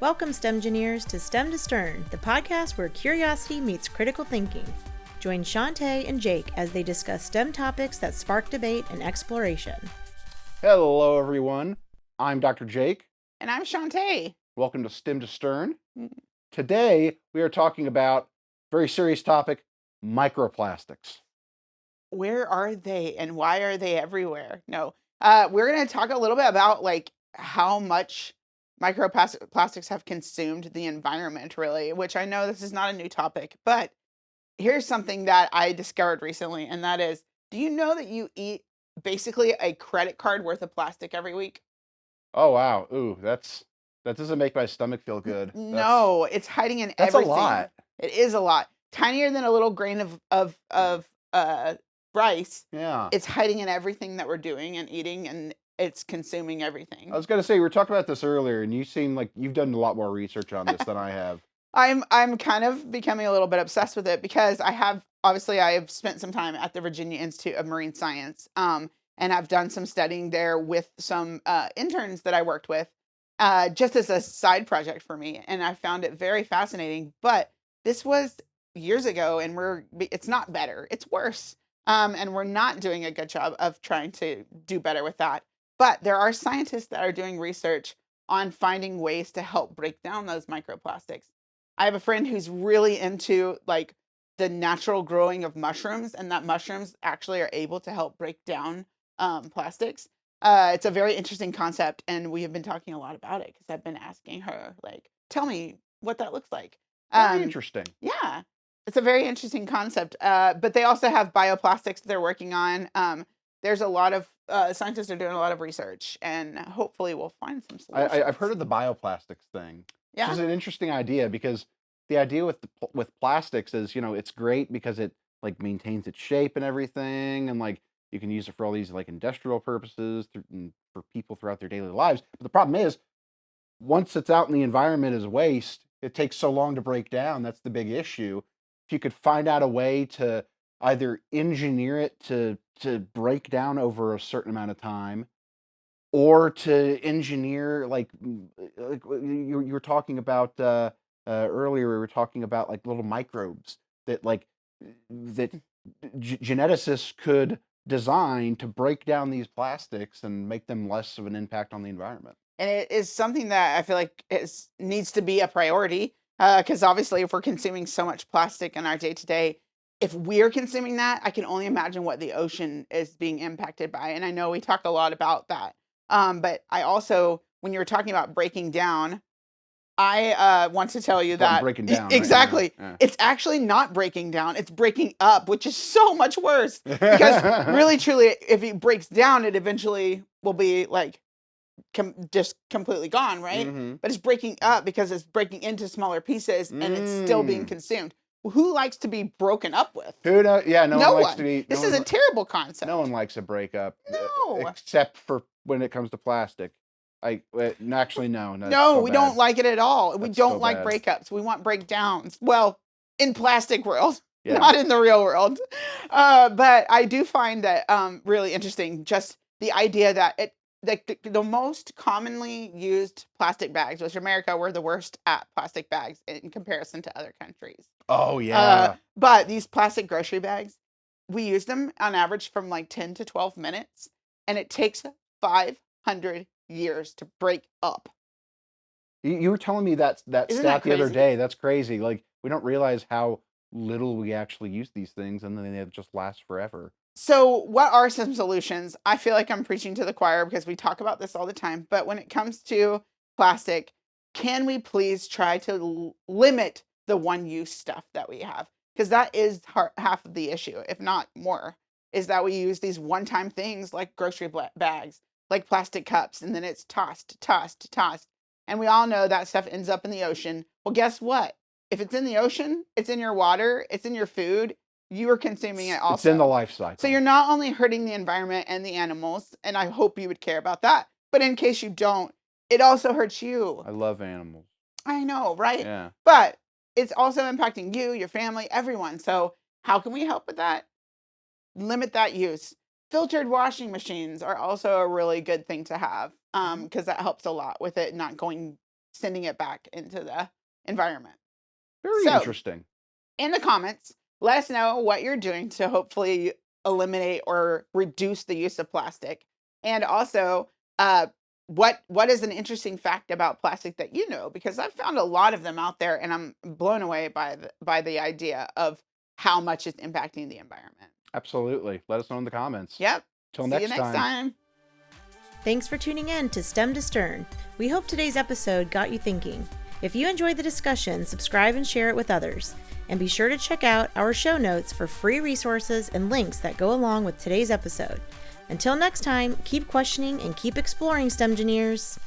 Welcome, STEMgineers, to STEM to Stern, the podcast where curiosity meets critical thinking. Join Chauntée and Jake as they discuss STEM topics that spark debate and exploration. Hello, everyone. I'm Dr. Jake. And I'm Chauntée. Welcome to STEM to Stern. Today, we are talking about a very serious topic, microplastics. Where are they and why are they everywhere? No, we're going to talk a little bit about how much microplastics have consumed the environment, really, which I know this is not a new topic, but here's something that I discovered recently, and that is, do you know that you eat basically a credit card worth of plastic every week? Oh, wow. Ooh, that doesn't make my stomach feel good. No, it's hiding in that's everything. a lot. It is a lot. Tinier than a little grain of rice. Yeah. It's hiding in everything that we're doing and eating, and it's consuming everything. I was going to say, we were talking about this earlier, and you seem like you've done a lot more research on this than I have. I'm kind of becoming a little bit obsessed with it because I have spent some time at the Virginia Institute of Marine Science, and I've done some studying there with some interns that I worked with, just as a side project for me, and I found it very fascinating. But this was years ago, and it's not better; it's worse, and we're not doing a good job of trying to do better with that. But there are scientists that are doing research on finding ways to help break down those microplastics. I have a friend who's really into the natural growing of mushrooms, and that mushrooms actually are able to help break down plastics. It's a very interesting concept, and we have been talking a lot about it because I've been asking her, tell me what that looks like. Very interesting. Yeah, it's a very interesting concept. But they also have bioplastics they're working on. There's a lot of scientists are doing a lot of research, and hopefully we'll find some solutions. I've heard of the bioplastics thing. Yeah. Which is an interesting idea because the idea with plastics is, it's great because it maintains its shape and everything, and you can use it for all these industrial purposes for people throughout their daily lives. But the problem is, once it's out in the environment as waste, it takes so long to break down. That's the big issue. If you could find out a way to either engineer it to break down over a certain amount of time, or to engineer you were talking about earlier, we were talking about little microbes that geneticists could design to break down these plastics and make them less of an impact on the environment. And it is something that I feel like needs to be a priority, because obviously if we're consuming so much plastic in our day-to-day, if we're consuming that, I can only imagine what the ocean is being impacted by. And I know we talk a lot about that. But I also, when you were talking about breaking down, I want to tell you that breaking down, exactly. Right? Yeah. It's actually not breaking down; it's breaking up, which is so much worse. Because really, truly, if it breaks down, it eventually will be just completely gone, right? Mm-hmm. But it's breaking up because it's breaking into smaller pieces, and it's still being consumed. Who likes to be broken up with? Who knows? Yeah, no one likes to be. This is a terrible concept. No one likes a breakup. No, except for when it comes to plastic. Actually, no. No, we don't like it at all. We don't so like bad. breakups. We want breakdowns. Well, in plastic world, Yeah. not in the real world. But I do find that really interesting. Just the idea that the most commonly used plastic bags, which America, we're the worst at plastic bags in comparison to other countries. Oh yeah. But these plastic grocery bags, we use them on average from 10 to 12 minutes, and it takes 500 years to break up. You were telling me that Isn't stat that the other crazy? day. That's crazy. We don't realize how little we actually use these things, and then they just last forever. So what are some solutions? I feel like I'm preaching to the choir because we talk about this all the time. But when it comes to plastic, can we please try to limit the one-use stuff that we have? Because that is half of the issue, if not more, is that we use these one-time things like grocery bags, like plastic cups, and then it's tossed. And we all know that stuff ends up in the ocean. Well, guess what? If it's in the ocean, it's in your water, it's in your food, you are consuming it also. It's in the life cycle. So you're not only hurting the environment and the animals, and I hope you would care about that, but in case you don't, it also hurts you. I love animals. I know, right? Yeah. But it's also impacting you, your family, everyone. So how can we help with that? Limit that use. Filtered washing machines are also a really good thing to have, because that helps a lot with it not going sending it back into the environment. Very So, interesting. in the comments, let us know what you're doing to hopefully eliminate or reduce the use of plastic. And also, what is an interesting fact about plastic that you know? Because I've found a lot of them out there, and I'm blown away by the idea of how much it's impacting the environment. Absolutely. Let us know in the comments. Yep. Till See next you next time. Thanks for tuning in to STEM to Stern. We hope today's episode got you thinking. If you enjoyed the discussion, subscribe and share it with others. And be sure to check out our show notes for free resources and links that go along with today's episode. Until next time, keep questioning and keep exploring, STEM engineers.